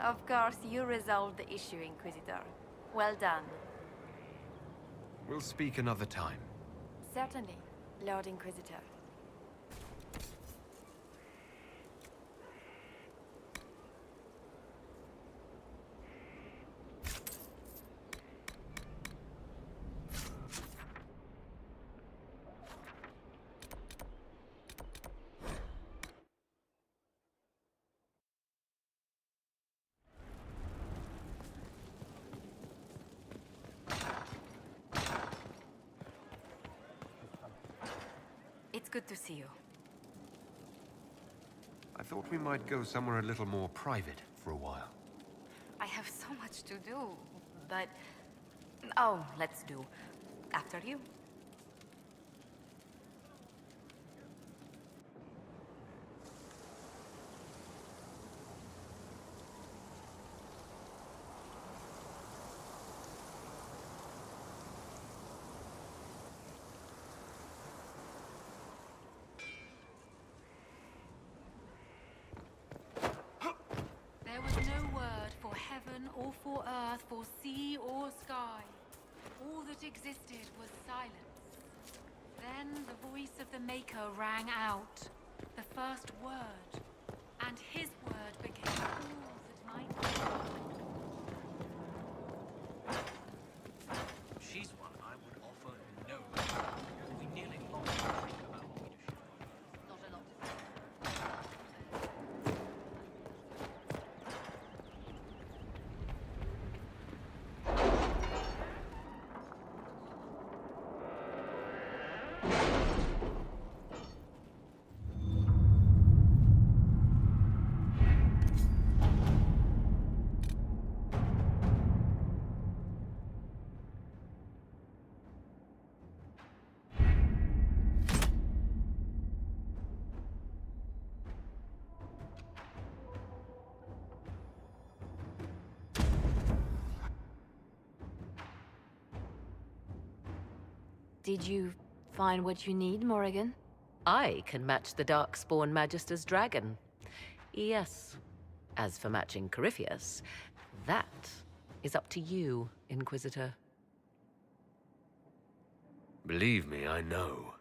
Of course, you resolved the issue, Inquisitor. Well done. We'll speak another time. Certainly, Lord Inquisitor. It's good to see you. I thought we might go somewhere a little more private for a while. I have so much to do, but... Oh, let's do. After you. Or for earth, for sea or sky. All that existed was silence. Then the voice of the Maker rang out, the first word, and his word became all that might be. She's one I would offer no. We nearly lost the think about leadership. Not a lot. Did you find what you need, Morrigan? I can match the Darkspawn Magister's dragon. Yes. As for matching Corypheus, that is up to you, Inquisitor. Believe me, I know.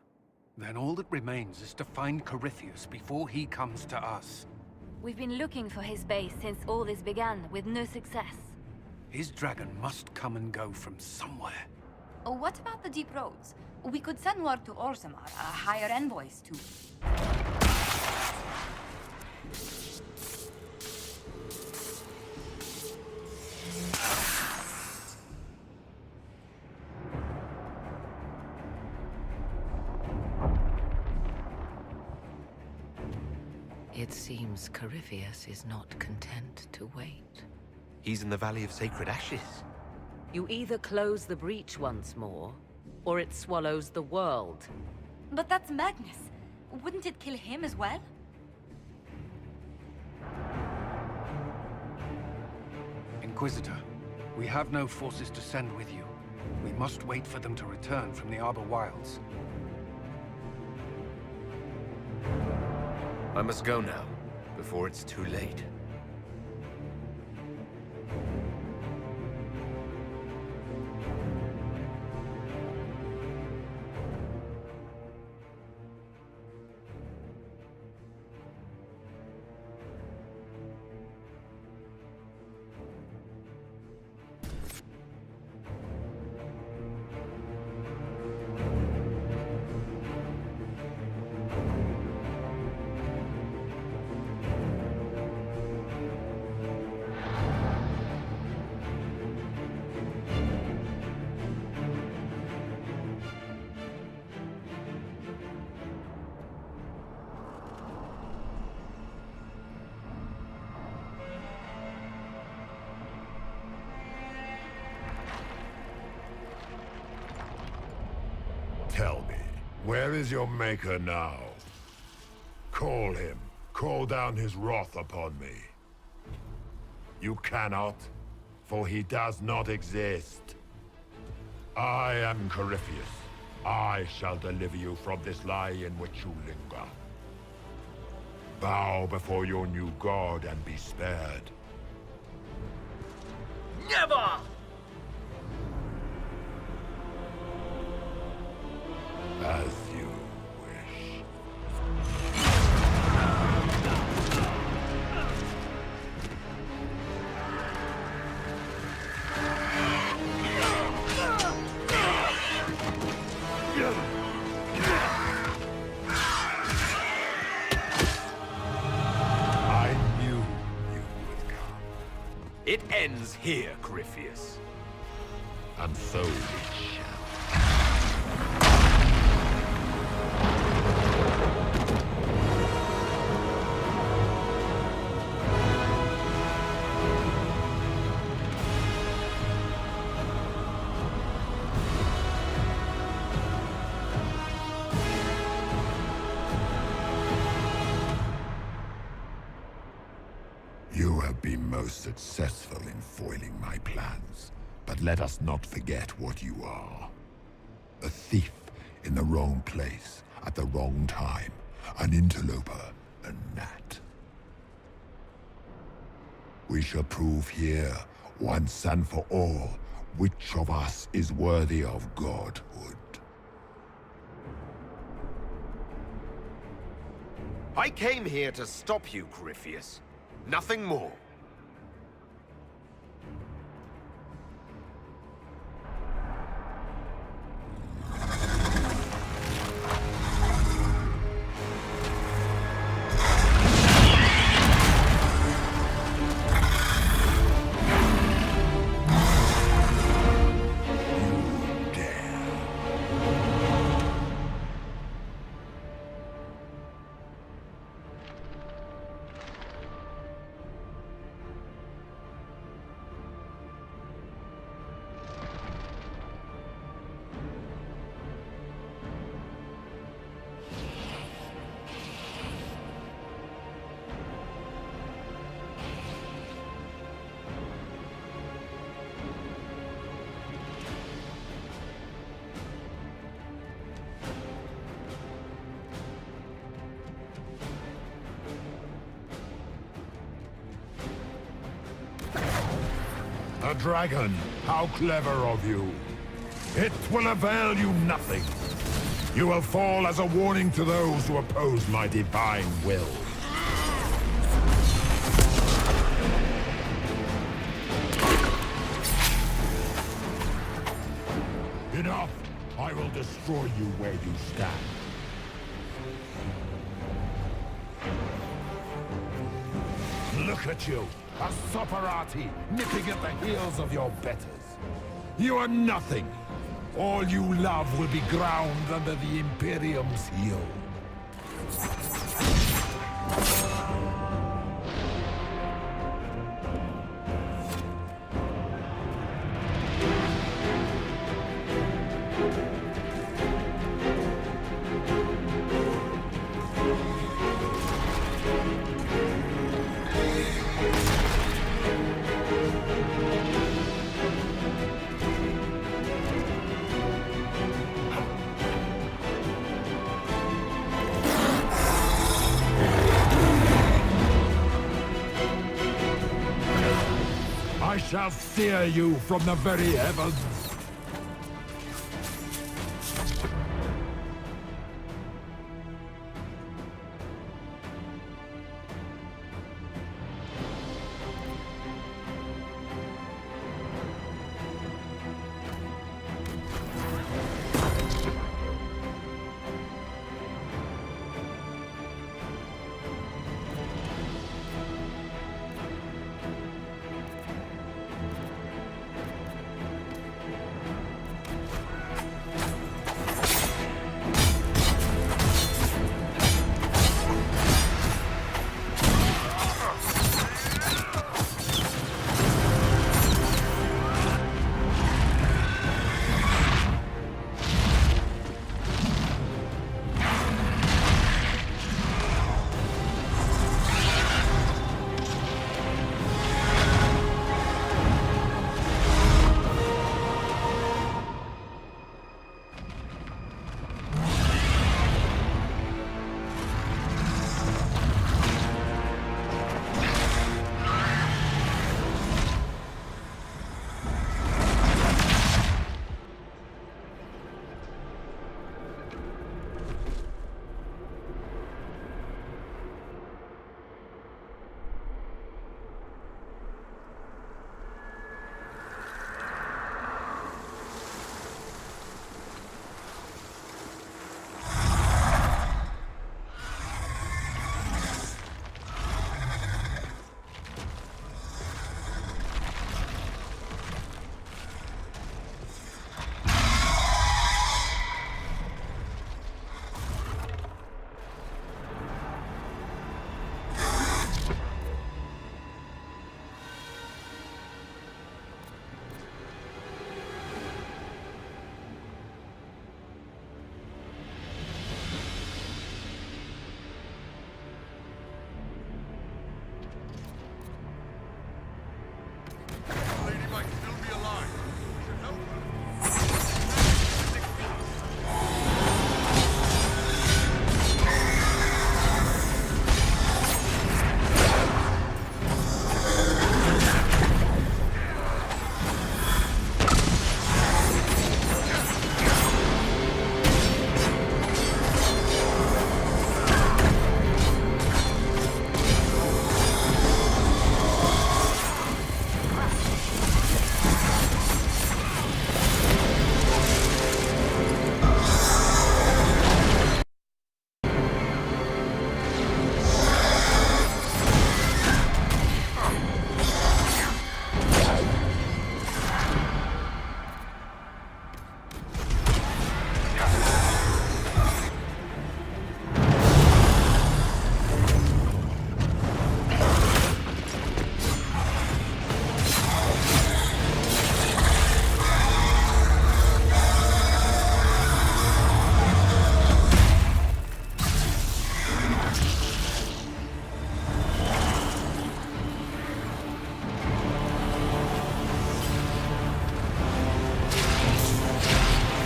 Then all that remains is to find Corypheus before he comes to us. We've been looking for his base since all this began, with no success. His dragon must come and go from somewhere. Oh, what about the deep roads? We could send word to Orzammar, hire envoys too. It seems Corypheus is not content to wait. He's in the Valley of Sacred Ashes. You either close the breach once more, or it swallows the world. But that's Magnus. Wouldn't it kill him as well? Inquisitor, we have no forces to send with you. We must wait for them to return from the Arbor Wilds. I must go now, before it's too late. Tell me, where is your maker now? Call him. Call down his wrath upon me. You cannot, for he does not exist. I am Corypheus. I shall deliver you from this lie in which you linger. Bow before your new god and be spared. Never! As you wish. I knew you would come. It ends here, Corypheus. And so it shall. You have been most successful in foiling my plans, but let us not forget what you are. A thief in the wrong place at the wrong time, an interloper, a gnat. We shall prove here, once and for all, which of us is worthy of godhood. I came here to stop you, Corypheus. Nothing more. A dragon! How clever of you! It will avail you nothing. You will fall as a warning to those who oppose my divine will. Enough! I will destroy you where you stand. Look at you! A Soparati nipping at the heels of your betters. You are nothing. All you love will be ground under the Imperium's heel. I shall steer you from the very heavens.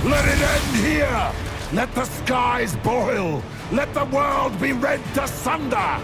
Let it end here! Let the skies boil! Let the world be rent asunder!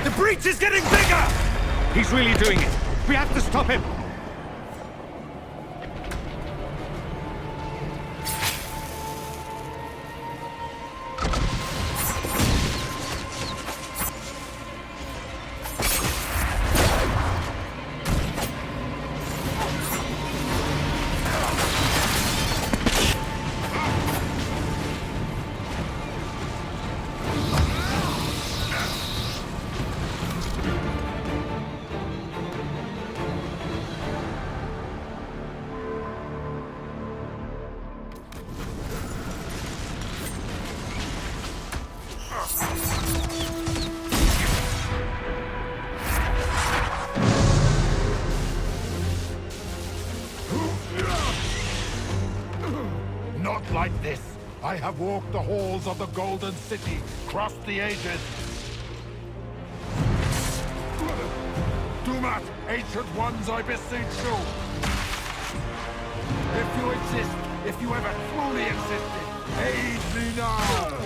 The breach is getting bigger! He's really doing it. We have to stop him. Not like this. I have walked the halls of the Golden City, crossed the ages. Do not, ancient ones, I beseech you. If you exist, if you ever truly existed, aid me now!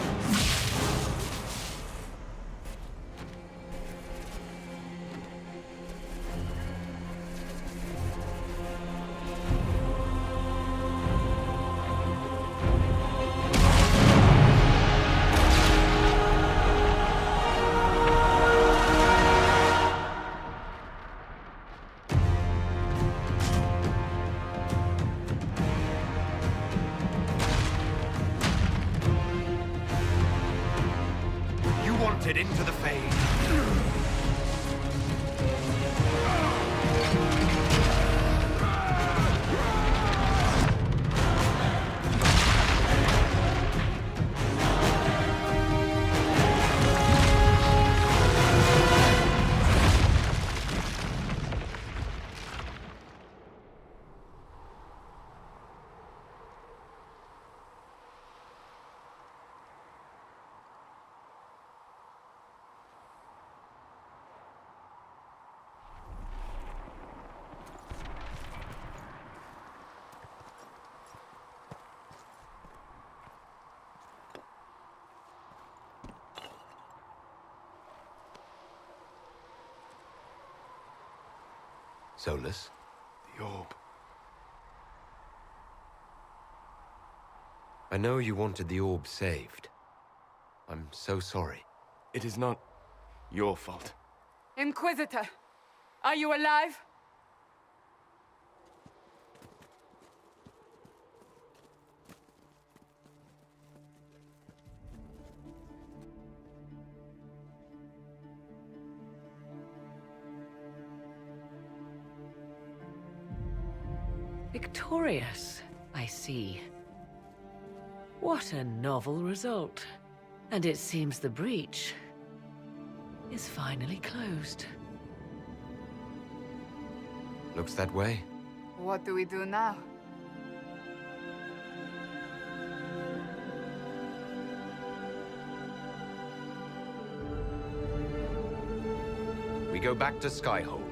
Into the fade. Solus? The orb. I know you wanted the orb saved. I'm so sorry. It is not your fault. Inquisitor, are you alive? Victorious, I see. What a novel result. And it seems the breach is finally closed. Looks that way. What do we do now? We go back to Skyhold.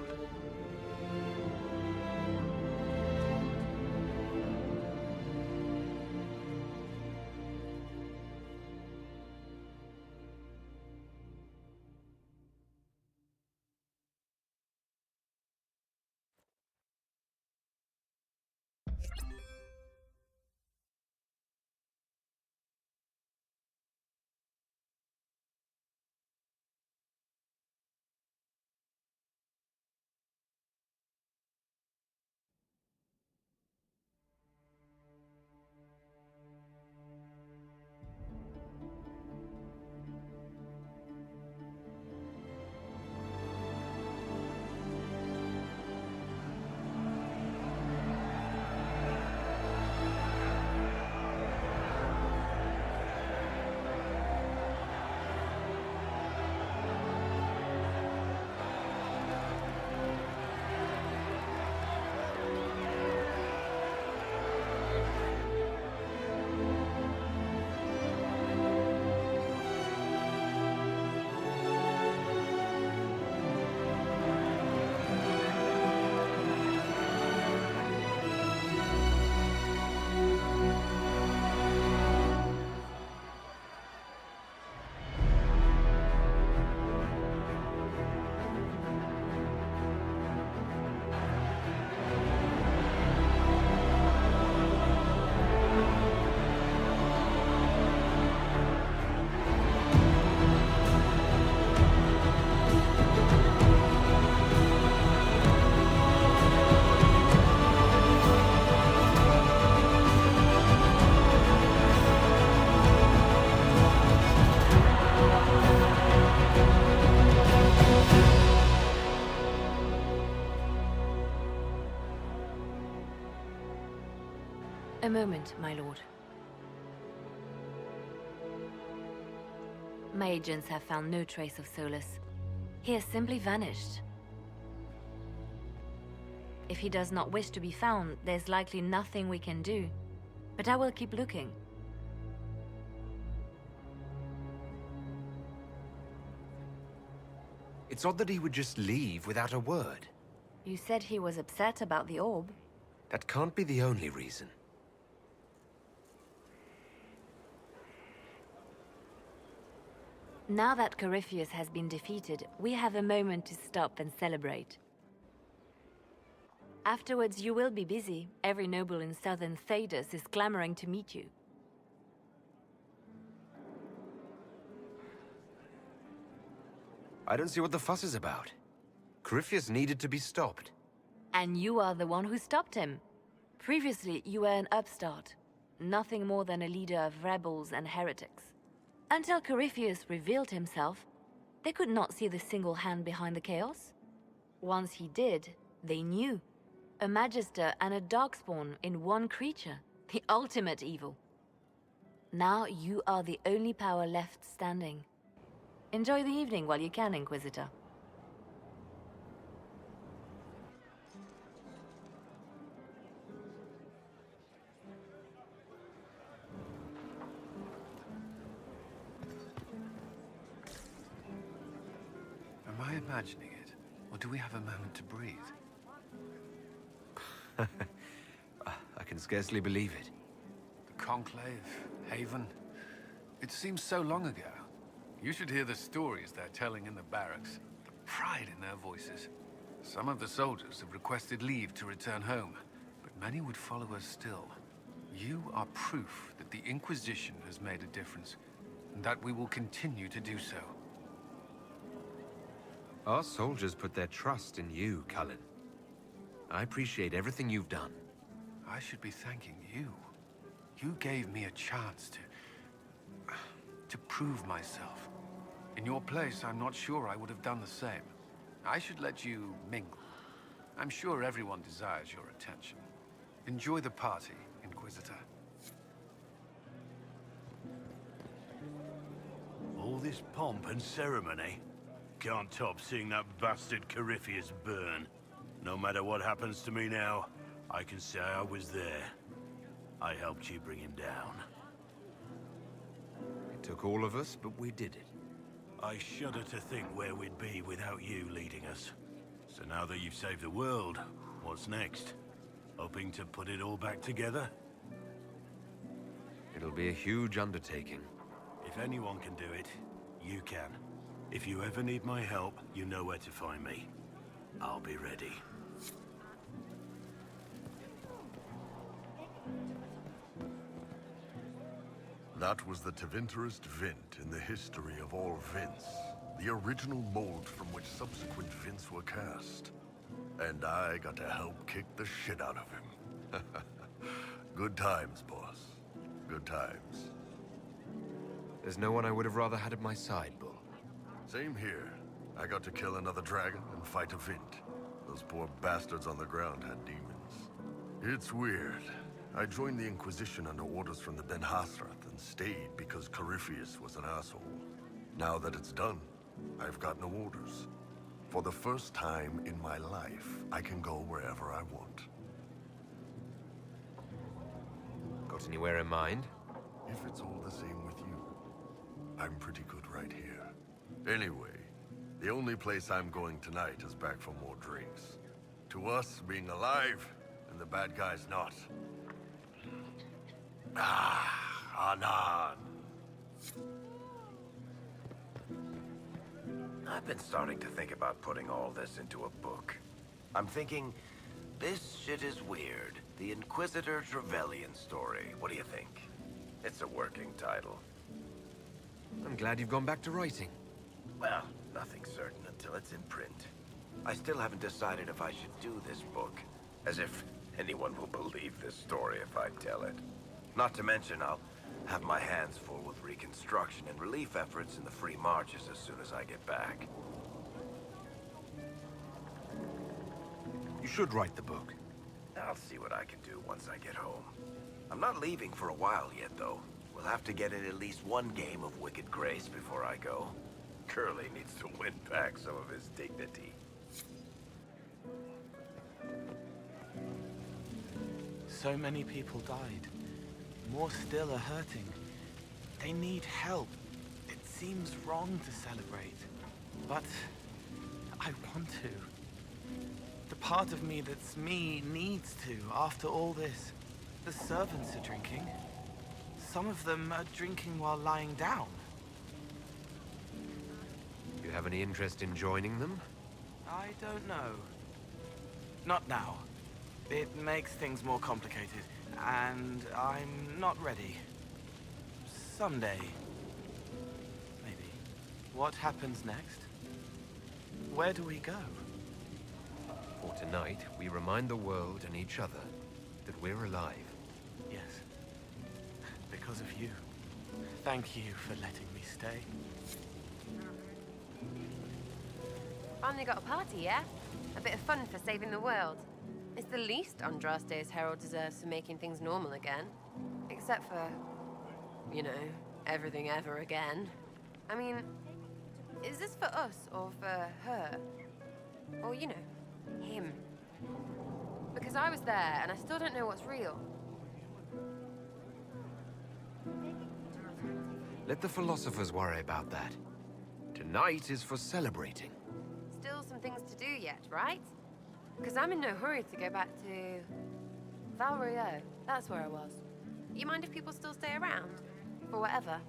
moment, my lord. My agents have found no trace of Solus. He has simply vanished. If he does not wish to be found, there's likely nothing we can do. But I will keep looking. It's odd that he would just leave without a word. You said he was upset about the orb. That can't be the only reason. Now that Corypheus has been defeated, we have a moment to stop and celebrate. Afterwards, you will be busy. Every noble in southern Thedas is clamoring to meet you. I don't see what the fuss is about. Corypheus needed to be stopped. And you are the one who stopped him. Previously, you were an upstart. Nothing more than a leader of rebels and heretics. Until Corypheus revealed himself, they could not see the single hand behind the chaos. Once he did, they knew. A Magister and a Darkspawn in one creature. The ultimate evil. Now you are the only power left standing. Enjoy the evening while you can, Inquisitor. Am I imagining it? Or do we have a moment to breathe? I can scarcely believe it. The Conclave, Haven. It seems so long ago. You should hear the stories they're telling in the barracks. The pride in their voices. Some of the soldiers have requested leave to return home, but many would follow us still. You are proof that the Inquisition has made a difference, and that we will continue to do so. Our soldiers put their trust in you, Cullen. I appreciate everything you've done. I should be thanking you. You gave me a chance to prove myself. In your place, I'm not sure I would have done the same. I should let you mingle. I'm sure everyone desires your attention. Enjoy the party, Inquisitor. All this pomp and ceremony? Can't top seeing that bastard Corypheus burn. No matter what happens to me now, I can say I was there. I helped you bring him down. It took all of us, but we did it. I shudder to think where we'd be without you leading us. So now that you've saved the world, what's next? Hoping to put it all back together? It'll be a huge undertaking. If anyone can do it, you can. If you ever need my help, you know where to find me. I'll be ready. That was the Tevinterest Vint in the history of all Vints. The original mold from which subsequent Vints were cast. And I got to help kick the shit out of him. Good times, boss. Good times. There's no one I would have rather had at my side, Bull. Same here. I got to kill another dragon and fight a Vint. Those poor bastards on the ground had demons. It's weird. I joined the Inquisition under orders from the Ben Hasrath and stayed because Corypheus was an asshole. Now that it's done, I've got no orders. For the first time in my life, I can go wherever I want. Got anywhere in mind? If it's all the same with you, I'm pretty good right here. Anyway, the only place I'm going tonight is back for more drinks. To us, being alive, and the bad guys not. Anan. I've been starting to think about putting all this into a book. I'm thinking, this shit is weird. The Inquisitor Trevelyan story. What do you think? It's a working title. I'm glad you've gone back to writing. Well, nothing's certain until it's in print. I still haven't decided if I should do this book. As if anyone will believe this story if I tell it. Not to mention, I'll have my hands full with reconstruction and relief efforts in the free marches as soon as I get back. You should write the book. I'll see what I can do once I get home. I'm not leaving for a while yet, though. We'll have to get in at least one game of Wicked Grace before I go. Curly needs to win back some of his dignity. So many people died. More still are hurting. They need help. It seems wrong to celebrate, but I want to. The part of me that's me needs to, after all this. The servants are drinking. Some of them are drinking while lying down. You have any interest in joining them? I don't know. Not now. It makes things more complicated, and I'm not ready. Someday. Maybe. What happens next? Where do we go? For tonight, we remind the world and each other that we're alive. Yes. Because of you. Thank you for letting me stay. Finally got a party, yeah? A bit of fun for saving the world. It's the least Andraste's herald deserves for making things normal again. Except for, you know, everything ever again. I mean, is this for us or for her? Or, you know, him? Because I was there and I still don't know what's real. Let the philosophers worry about that. Tonight is for celebrating. Still some things to do yet, right? Because I'm in no hurry to go back to... Valrio. That's where I was. You mind if people still stay around? For whatever?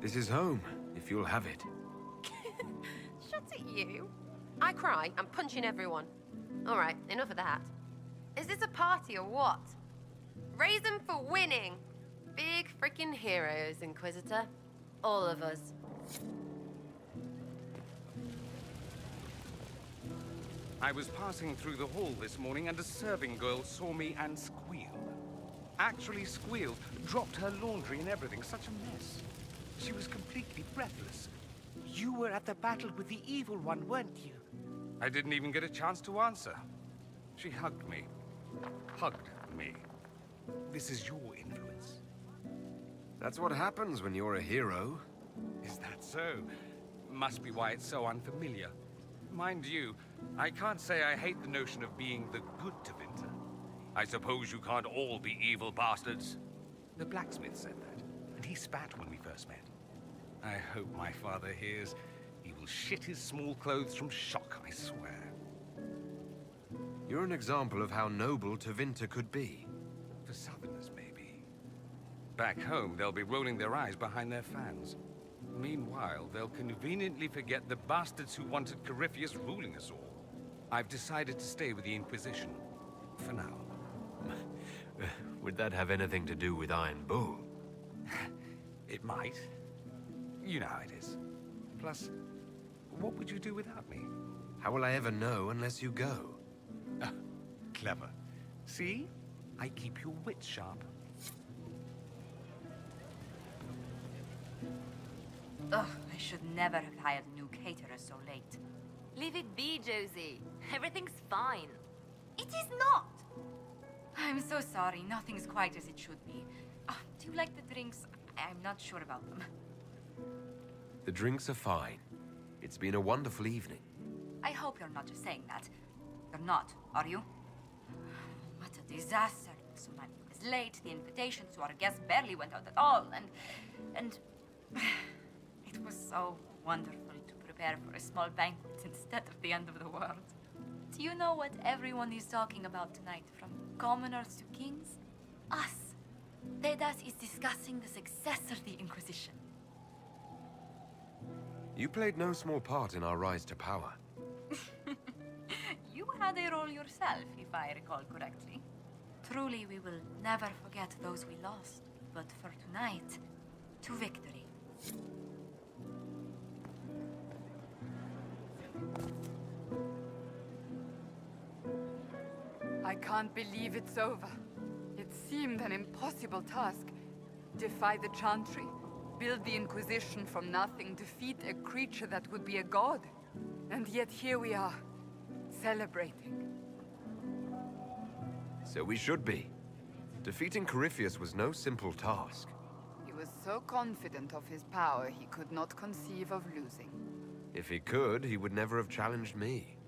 This is home, if you'll have it. Shut it, you. I cry, I'm punching everyone. Alright, enough of that. Is this a party or what? Raise them for winning! Big freaking heroes, Inquisitor. All of us. I was passing through the hall this morning and a serving girl saw me and squealed. Actually squealed, dropped her laundry and everything, such a mess. She was completely breathless. You were at the battle with the evil one, weren't you? I didn't even get a chance to answer. She hugged me. Hugged me. This is your influence. That's what happens when you're a hero. Is that so? Must be why it's so unfamiliar. Mind you, I can't say I hate the notion of being the good Tevinter. I suppose you can't all be evil bastards. The blacksmith said that, and he spat when we first met. I hope my father hears. He will shit his small clothes from shock, I swear. You're an example of how noble Tevinter could be. For Southerners, maybe. Back home, they'll be rolling their eyes behind their fans. Meanwhile, they'll conveniently forget the bastards who wanted Corypheus ruling us all. I've decided to stay with the Inquisition. For now. Would that have anything to do with Iron Bull? It might. You know how it is. Plus, what would you do without me? How will I ever know unless you go? Clever. See? I keep your wits sharp. Ugh, I should never have hired a new caterer so late. Leave it be, Josie. Everything's fine. It is not! I'm so sorry, nothing's quite as it should be. Do you like the drinks? I'm not sure about them. The drinks are fine. It's been a wonderful evening. I hope you're not just saying that. You're not, are you? What a disaster. So many was late, the invitations to our guests barely went out at all, and... It was so wonderful to prepare for a small banquet instead of the end of the world. Do you know what everyone is talking about tonight, from commoners to kings? Us. Dedas is discussing the success of the Inquisition. You played no small part in our rise to power. You had a role yourself, if I recall correctly. Truly, we will never forget those we lost. But for tonight, to victory. I can't believe it's over. It seemed an impossible task. Defy the Chantry, build the Inquisition from nothing, defeat a creature that would be a god. And yet here we are, celebrating. So we should be. Defeating Corypheus was no simple task. He was so confident of his power, he could not conceive of losing. If he could, he would never have challenged me.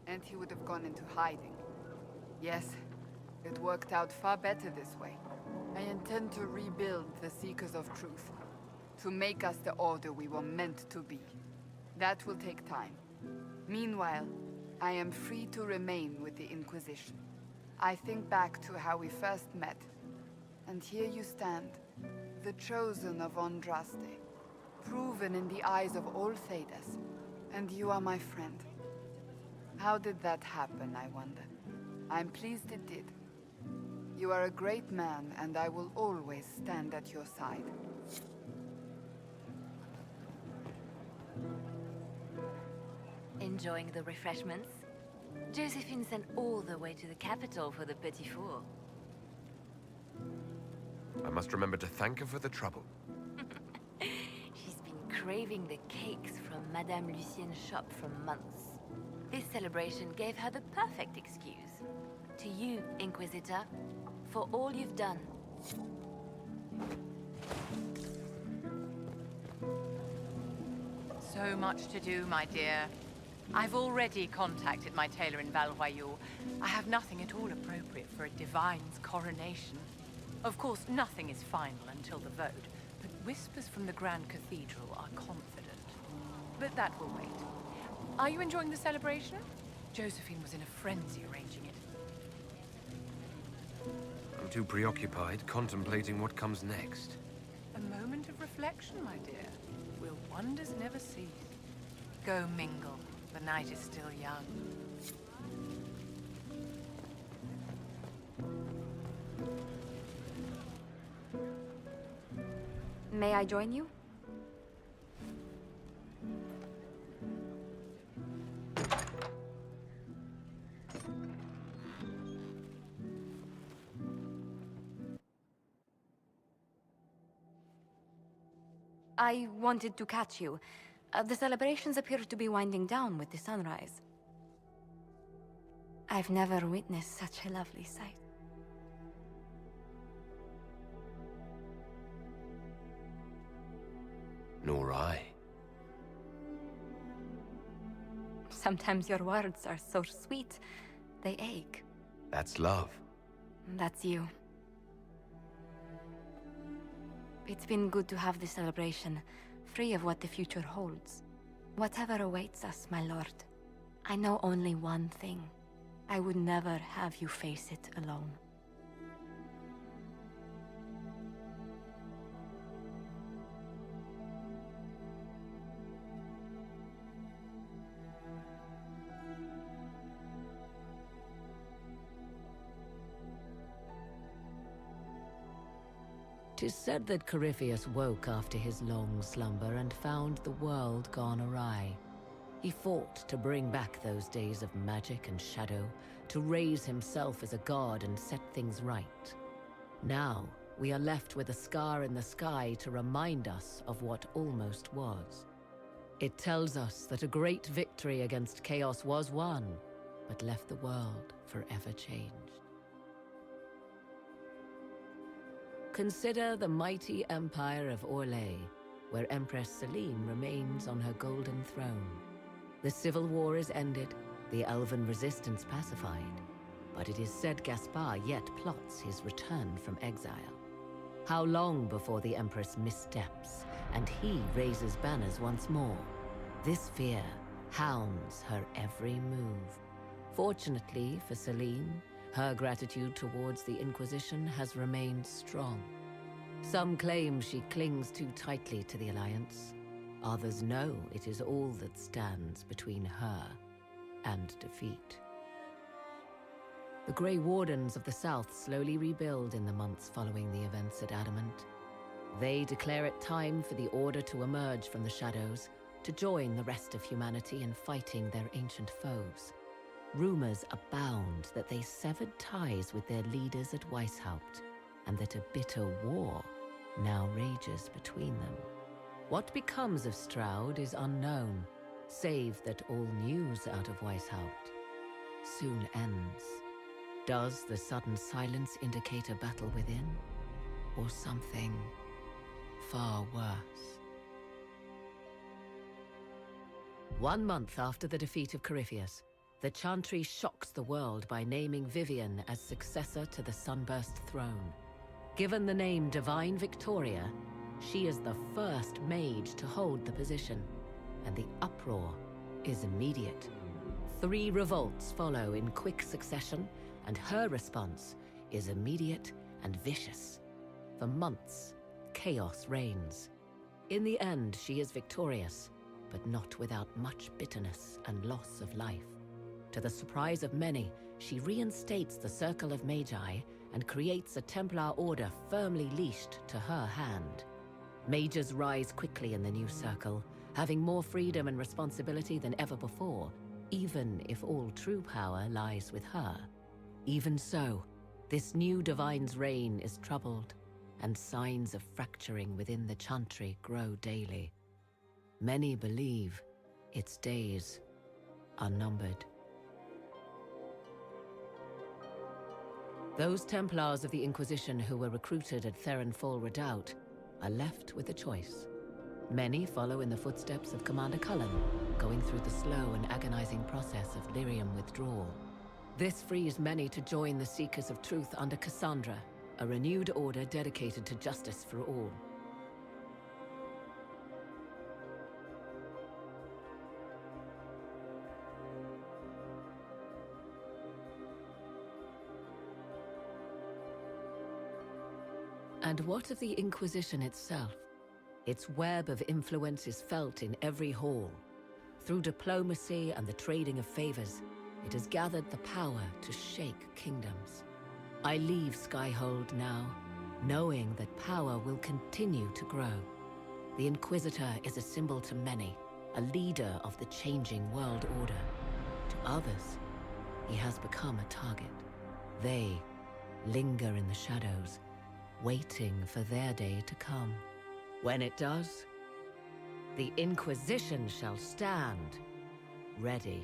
And he would have gone into hiding. Yes, it worked out far better this way. I intend to rebuild the Seekers of Truth, to make us the order we were meant to be. That will take time. Meanwhile, I am free to remain with the Inquisition. I think back to how we first met, and here you stand, the chosen of Andraste, proven in the eyes of all Thedas, and you are my friend. How did that happen, I wonder? I'm pleased it did. You are a great man, and I will always stand at your side. Enjoying the refreshments? Josephine sent all the way to the capital for the petit four. I must remember to thank her for the trouble. She's been craving the cakes from Madame Lucien's shop for months. This celebration gave her the perfect excuse. To you, Inquisitor, for all you've done. So much to do, my dear. I've already contacted my tailor in Valroyaux. I have nothing at all appropriate for a divine's coronation. Of course, nothing is final until the vote, but whispers from the Grand Cathedral are confident. But that will wait. Are you enjoying the celebration? Josephine was in a frenzy arranging it. I'm too preoccupied contemplating what comes next. A moment of reflection, my dear. Will wonders never cease? Go mingle. The night is still young. May I join you? I wanted to catch you. The celebrations appear to be winding down with the sunrise. I've never witnessed such a lovely sight. Nor I. Sometimes your words are so sweet, they ache. That's love. That's you. It's been good to have this celebration, free of what the future holds. Whatever awaits us, my lord, I know only one thing. I would never have you face it alone. Tis said that Corypheus woke after his long slumber and found the world gone awry. He fought to bring back those days of magic and shadow, to raise himself as a god and set things right. Now, we are left with a scar in the sky to remind us of what almost was. It tells us that a great victory against chaos was won, but left the world forever changed. Consider the mighty empire of Orlais, where Empress Celine remains on her golden throne. The civil war is ended, the elven resistance pacified, but it is said Gaspard yet plots his return from exile. How long before the Empress missteps, and he raises banners once more? This fear hounds her every move. Fortunately for Celine, her gratitude towards the Inquisition has remained strong. Some claim she clings too tightly to the Alliance. Others know it is all that stands between her and defeat. The Grey Wardens of the South slowly rebuild in the months following the events at Adamant. They declare it time for the Order to emerge from the shadows, to join the rest of humanity in fighting their ancient foes. Rumors abound that they severed ties with their leaders at Weishaupt, and that a bitter war now rages between them. What becomes of Stroud is unknown, save that all news out of Weishaupt soon ends. Does the sudden silence indicate a battle within? Or something far worse? 1 month after the defeat of Corypheus, the Chantry shocks the world by naming Vivian as successor to the Sunburst throne. Given the name Divine Victoria, she is the first mage to hold the position, and the uproar is immediate. 3 revolts follow in quick succession, and her response is immediate and vicious. For months, chaos reigns. In the end, she is victorious, but not without much bitterness and loss of life. To the surprise of many, she reinstates the Circle of Magi and creates a Templar order firmly leashed to her hand. Mages rise quickly in the new circle, having more freedom and responsibility than ever before, even if all true power lies with her. Even so, this new Divine's reign is troubled, and signs of fracturing within the Chantry grow daily. Many believe its days are numbered. Those Templars of the Inquisition who were recruited at Therenfall Redoubt are left with a choice. Many follow in the footsteps of Commander Cullen, going through the slow and agonizing process of lyrium withdrawal. This frees many to join the Seekers of Truth under Cassandra, a renewed order dedicated to justice for all. And what of the Inquisition itself? Its web of influence is felt in every hall. Through diplomacy and the trading of favors, it has gathered the power to shake kingdoms. I leave Skyhold now, knowing that power will continue to grow. The Inquisitor is a symbol to many, a leader of the changing world order. To others, he has become a target. They linger in the shadows, waiting for their day to come. When it does, the Inquisition shall stand ready.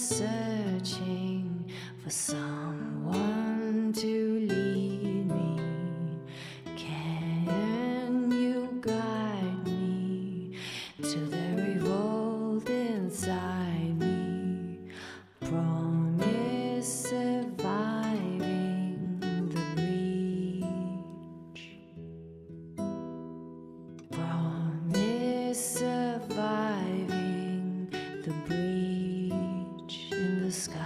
searching for someone to lead me. Can you guide me to the revolt inside me? Promise surviving the breach. Promise surviving the breach in the sky.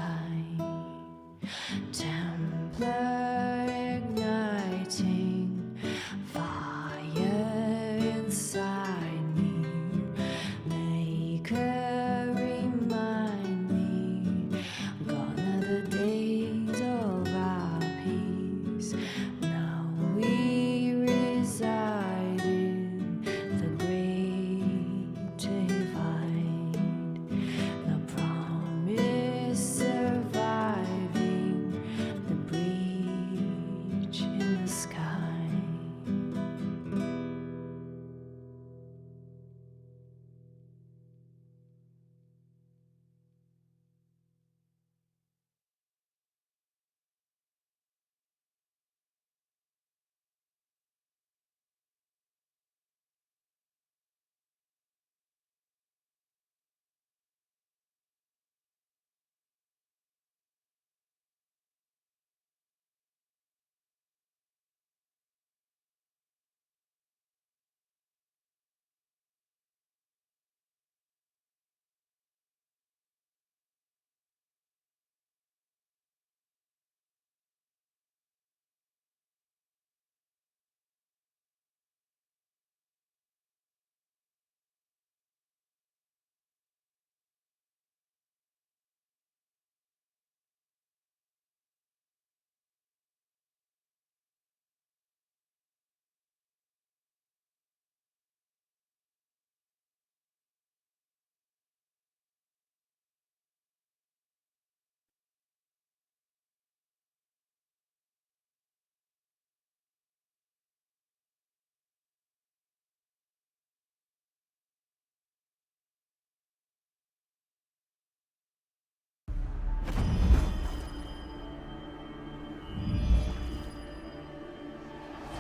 Templar igniting fire inside me. Maker remind me, gone are the days of our peace. Now we reside in the great divide. The promise surviving the breach in the sky.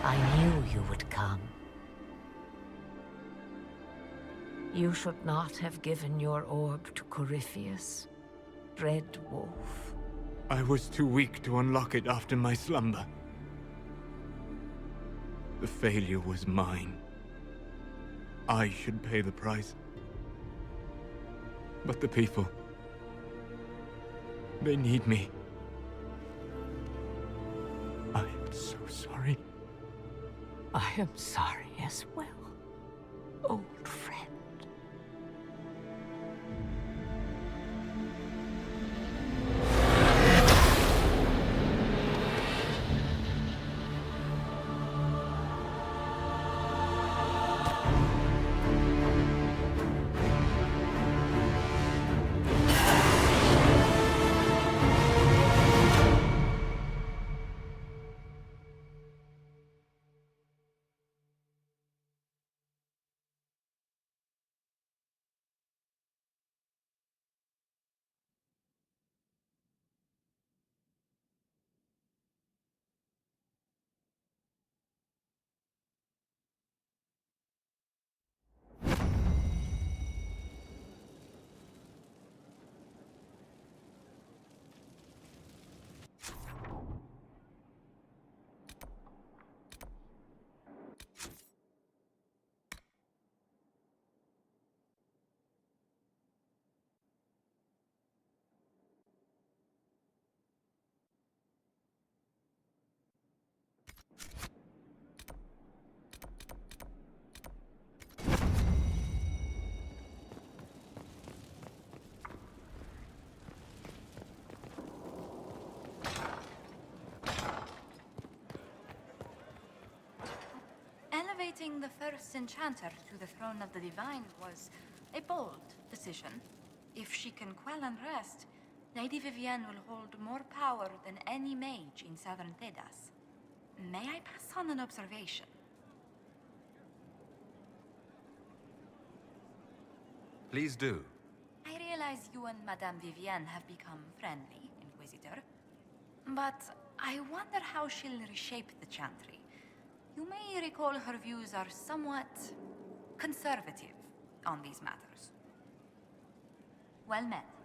I knew you would come. You should not have given your orb to Corypheus, Red Wolf. I was too weak to unlock it after my slumber. The failure was mine. I should pay the price. But the people... they need me. I am so sorry. I am sorry as well, old friend. Elevating the first enchanter to the throne of the divine was a bold decision. If she can quell unrest, Lady Vivienne will hold more power than any mage in Southern Thedas. May I pass on an observation? Please do. I realize realize you and Madame Vivienne have become friendly, Inquisitor. But I wonder how she'll reshape the Chantry. You may recall her views are somewhat conservative on these matters. Well met.